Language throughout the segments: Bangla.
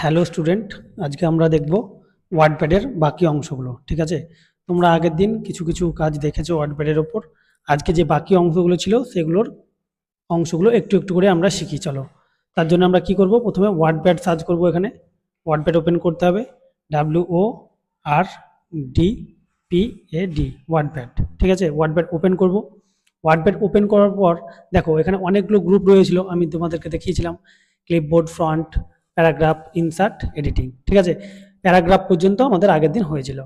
হ্যালো স্টুডেন্ট, আজকে আমরা দেখব ওয়ার্ডপ্যাডের বাকি অংশগুলো। ঠিক আছে, তোমরা আগের দিন কিছু কিছু কাজ দেখেছো ওয়ার্ডপ্যাডের ওপর। আজকে যে বাকি অংশগুলো ছিল সেগুলোর অংশগুলো একটু একটু করে আমরা শিখি। চলো, তার জন্য আমরা কি করব, প্রথমে ওয়ার্ডপ্যাড সার্চ করব। এখানে ওয়ার্ডপ্যাড ওপেন করতে হবে, WORDPAD, ওয়ার্ডপ্যাড। ঠিক আছে, ওয়ার্ডপ্যাড ওপেন করব। ওয়ার্ডপ্যাড ওপেন করার পর দেখো এখানে অনেকগুলো গ্রুপ রয়েছিল, আমি তোমাদেরকে দেখিয়েছিলাম। Clipboard, front, paragraph, insert, editing. ঠিক আছে, প্যারাগ্রাফ পর্যন্ত আমাদের আগের দিন হয়েছিল।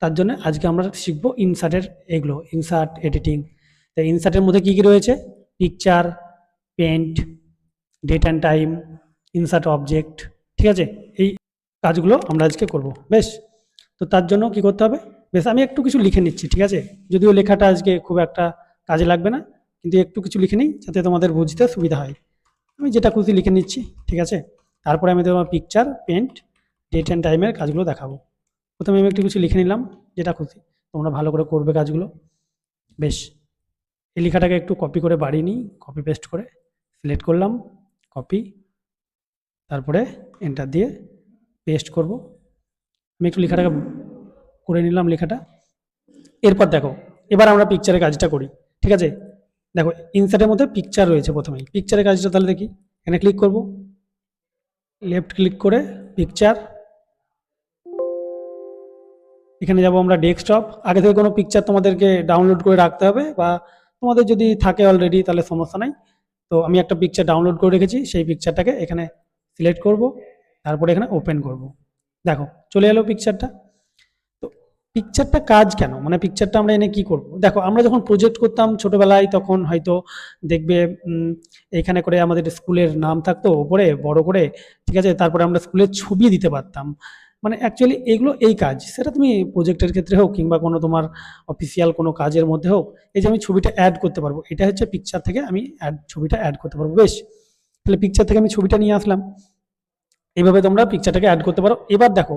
তার জন্য আজকে আমরা শিখবো ইনসার্টের এগুলো, ইনসার্ট, এডিটিং। তো ইনসার্টের মধ্যে কি কি রয়েছে? Picture, paint, date and time, insert object. ঠিক আছে, এই কাজগুলো আমরা আজকে করব। বেশ, তো তার জন্য কি করতে হবে? বেশ, আমি একটু কিছু লিখে নিচ্ছি। ঠিক আছে, যদিও লেখাটা আজকে খুব একটা কাজে লাগবে না, কিন্তু একটু কিছু লিখে নিই যাতে তোমাদের বুঝতে সুবিধা হয়। আমি যেটা খুশি লিখে নিচ্ছি। ঠিক আছে, তারপরে আমি তোমার পিকচার, পেন্ট, ডেট অ্যান্ড টাইমের কাজগুলো দেখাবো। প্রথমে আমি একটু কিছু লিখে নিলাম, যেটা খুশি। তোমরা ভালো করে করবে কাজগুলো। বেশ, এই লেখাটাকে একটু কপি করে বাড়িয়ে নিই, কপি পেস্ট করে সিলেক্ট করলাম, কপি, তারপরে এন্টার দিয়ে পেস্ট করব। আমি একটু লেখাটাকে করে নিলাম লেখাটা। এরপর দেখো, এবার আমরা পিকচারের কাজটা করি। ঠিক আছে, দেখো ইনসার্টের মধ্যে পিকচার রয়েছে। প্রথমেই পিকচারের কাজটা তাহলে দেখি। এখানে ক্লিক করব, লেফট ক্লিক করে পিকচার, এখানে যাব আমরা ডেস্কটপ। আগে থেকে কোনো পিকচার তোমাদেরকে ডাউনলোড করে রাখতে হবে, বা তোমাদের যদি থাকে অলরেডি তাহলে সমস্যা নাই। তো আমি একটা পিকচার ডাউনলোড করে রেখেছি, সেই পিকচারটাকে এখানে সিলেক্ট করব, তারপরে এখানে ওপেন করব। দেখো চলে এলো পিকচারটা। তো পিকচারটা কাজ কেন, মানে পিকচারটা আমরা এনে কি করব? দেখো আমরা যখন প্রজেক্ট করতাম ছোটবেলায়, তখন হয়তো দেখবে এখানে করে আমাদের স্কুলের নাম থাকতো উপরে বড় করে। ঠিক আছে, তারপরে আমরা স্কুলের ছবি দিতে পারতাম। মানে অ্যাকচুয়ালি এগুলো এই কাজ, সেটা তুমি প্রজেক্টের ক্ষেত্রে হোক কিংবা কোনো তোমার অফিসিয়াল কোনো কাজের মধ্যে হোক, এই যে আমি ছবিটা অ্যাড করতে পারবো, এটা হচ্ছে পিকচার থেকে আমি ছবিটা অ্যাড করতে পারবো। বেশ, তাহলে পিকচার থেকে আমি ছবিটা নিয়ে আসলাম। এইভাবে তোমরা পিকচারটাকে অ্যাড করতে পারো। এবার দেখো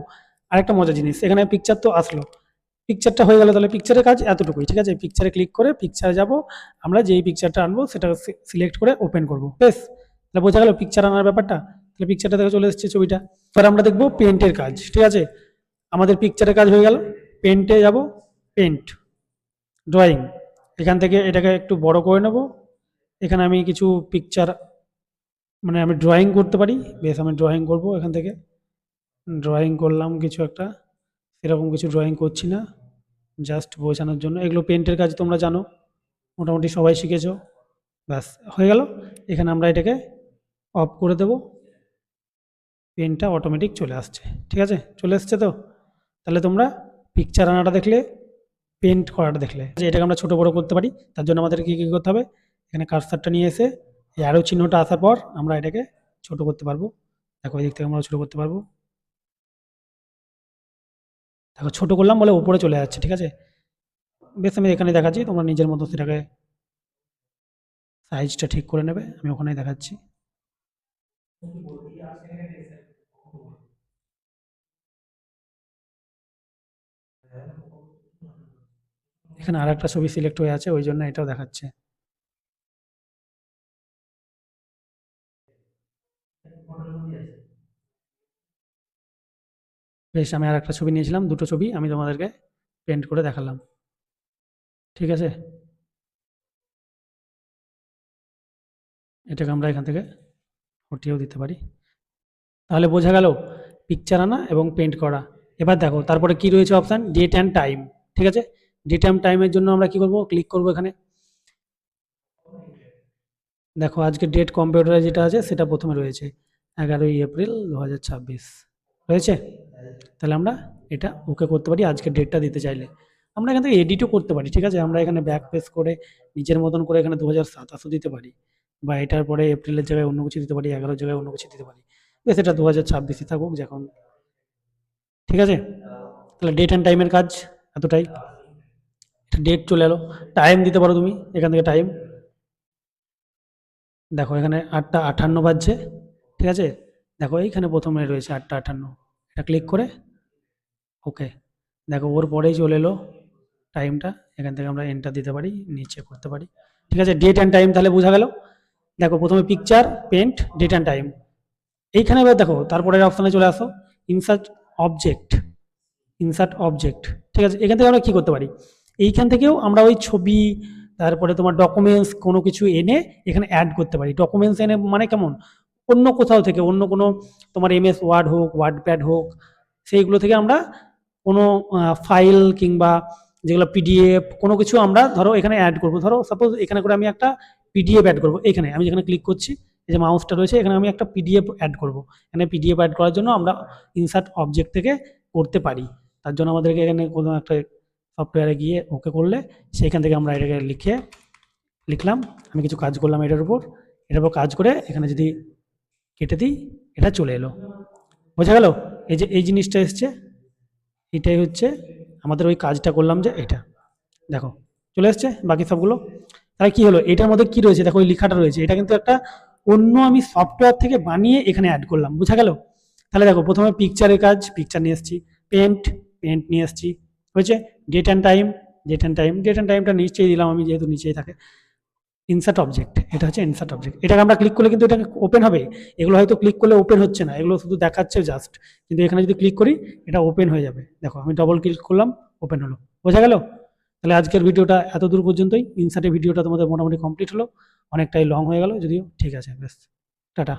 আরেকটা মজার জিনিস, এখানে পিকচার তো আসলো, পিকচারটা হয়ে গেল। তাহলে পিকচারের কাজ এতটুকুই। ঠিক আছে, পিকচারে ক্লিক করে পিকচারে যাব, আমরা যেই পিকচারটা আনবো সেটা সিলেক্ট করে ওপেন করব। বেশ, তাহলে বোঝা গেল পিকচার আনার ব্যাপারটা। তাহলে পিকচারটা থেকে চলে এসেছে ছবিটা। এবার আমরা দেখবো পেন্টের কাজ। ঠিক আছে, আমাদের পিকচারের কাজ হয়ে গেল। পেন্টে যাব, পেন্ট, ড্রয়িং। এখান থেকে এটাকে একটু বড় করে নেব। এখানে আমি কিছু পিকচার, মানে আমি ড্রয়িং করতে পারি। বেশ, আমি ড্রয়িং করব। এখান থেকে ড্রয়িং করলাম কিছু একটা, সেরকম কিছু ড্রয়িং করছি না, জাস্ট বোঝানোর জন্য। এগুলো পেন্টের কাজ তোমরা জানো, মোটামুটি সবাই শিখেছো। ব্যাস, হয়ে গেল। এখানে আমরা এটাকে অফ করে দেব, পেনটা অটোমেটিক চলে আসছে। ঠিক আছে, চলে এসছে তো। তাহলে তোমরা পিকচার আনাটা দেখলে, পেন্ট করাটা দেখলে যে এটাকে আমরা ছোট বড় করতে পারি। তার জন্য আমাদের কি কি করতে হবে? এখানে কার্সারটা নিয়ে এসে এই অ্যারো চিহ্নটা আসার পর আমরা এটাকে ছোট করতে পারবো। দেখো এই দিক থেকে আমরা ছোট করতে পারবো। দেখো ছোট করলাম বলে উপরে চলে যাচ্ছে। ঠিক আছে, বেশ, আমি এখানে দেখাচ্ছি, তোমরা নিজের মতো সেটাকে সাইজটা ঠিক করে নেবে। আমি ওখানেই দেখাচ্ছি। এখানে আর একটা ছবি সিলেক্ট হয়ে আছে, ওই জন্য এটাও দেখাচ্ছে। বেশ, আমি আর একটা ছবি নিয়েছিলাম, দুটো ছবি আমি তোমাদেরকে পেন্ট করে দেখালাম। ঠিক আছে, এটাকে আমরা এখান থেকে হটিয়েও দিতে পারি। তাহলে বোঝা গেল পিকচার আনা এবং পেন্ট করা। এবার দেখো তারপরে কি রয়েছে অপশান, ডেট অ্যান্ড টাইম। ঠিক আছে, ডেট অ্যান্ড টাইমের জন্য আমরা কি করব, ক্লিক করব এখানে। দেখো আজকে ডেট কম্পিউটারে যেটা আছে সেটা প্রথমে রয়েছে, 11 এপ্রিল 2026 রয়েছে। তাহলে আমরা এটা ওকে করতে পারি আজকের ডেটটা দিতে চাইলে। আমরা এখান থেকে এডিটও করতে পারি। ঠিক আছে, আমরা এখানে ব্যাক পেস করে নিজের মতন করে এখানে 2027 দিতে পারি, বা এটার পরে এপ্রিলের জায়গায় অন্য কিছু দিতে পারি, 11 জায়গায় অন্য কিছু দিতে পারি। বেশ, এটা 2026 থাকুক যখন। ঠিক আছে, তাহলে ডেট অ্যান্ড টাইমের কাজ এতটাই। এটা ডেট চলে এলো। টাইম দিতে পারো তুমি এখান থেকে টাইম। দেখো এখানে 8টা 58 বাজছে। ঠিক আছে, দেখো এইখানে প্রথমে রয়েছে 8টা 58, এটা ক্লিক করে ওকে। দেখো ওর পরেই চলে এলো টাইমটা। এখান থেকে আমরা এন্টার দিতে পারি, নিচে করতে পারি। ঠিক আছে, ডেট অ্যান্ড টাইম তাহলে বোঝা গেল। দেখো প্রথমে picture, paint, date and time. এইখানে এবার দেখো তারপরের অপশানে চলে আসো, ইনসার্ট অবজেক্ট। ইনসার্ট অবজেক্ট, ঠিক আছে। এখান থেকে আমরা কি করতে পারি, এইখান থেকেও আমরা ওই ছবি, তারপরে তোমার ডকুমেন্টস কোনো কিছু এনে এখানে অ্যাড করতে পারি। ডকুমেন্টস এনে মানে কেমন, অন্য কোথাও থেকে, অন্য কোনো তোমার এমএস ওয়ার্ড হোক, ওয়ার্ড প্যাড হোক, সেইগুলো থেকে আমরা কোনো ফাইল কিংবা যেগুলো পিডিএফ কোনো কিছু আমরা ধরো এখানে অ্যাড করবো। ধরো সাপোজ এখানে করে আমি একটা পিডিএফ অ্যাড করবো, এখানে আমি যেখানে ক্লিক করছি, এই যে মাউসটা রয়েছে, এখানে আমি একটা পিডিএফ অ্যাড করবো। এখানে পিডিএফ অ্যাড করার জন্য আমরা ইনসার্ট অবজেক্ট থেকে করতে পারি। তার জন্য আমাদেরকে এখানে কোনো একটা সফটওয়্যারে গিয়ে ওকে করলে সেইখান থেকে আমরা এটাকে লিখলাম, আমি কিছু কাজ করলাম এটার উপর কাজ করে এখানে যদি কেটে দিই, এটা চলে এলো। বোঝা গেল? এই যে এই জিনিসটা এসছে, এটাই হচ্ছে আমাদের ওই কাজটা করলাম যে এটা দেখো চলে এসছে বাকি সবগুলো। তাহলে কি হলো, এটার মধ্যে কি রয়েছে দেখো, ওই লেখাটা রয়েছে, এটা কিন্তু একটা অন্য আমি সফটওয়্যার থেকে বানিয়ে এখানে অ্যাড করলাম। বোঝা গেল? তাহলে দেখো প্রথমে পিকচারের কাজ, পিকচার নিয়ে এসেছি, পেন্ট নিয়ে এসেছি, হয়েছে। ডেট অ্যান্ড টাইমটা নিচেই দিলাম আমি, যেহেতু নিচেই থাকে। ইনসার্ট অবজেক্ট, এটা হচ্ছে ইনসার্ট অবজেক্ট। এটাকে আমরা ক্লিক করলে কিন্তু এটা ওপেন হবে। এগুলো হয়তো ক্লিক করলে ওপেন হচ্ছে না, এগুলো শুধু দেখাচ্ছে জাস্ট, কিন্তু এখানে যদি ক্লিক করি এটা ওপেন হয়ে যাবে। দেখো আমি ডবল ক্লিক করলাম, ওপেন হলো। বোঝা গেল? তাহলে আজকের ভিডিওটা এত দূর পর্যন্তই। ইনসার্টের ভিডিওটা তোমাদের মোটামুটি কমপ্লিট হলো, অনেকটাই লং হয়ে গেল যদিও, ঠিক আছে, বেশ, টাটা।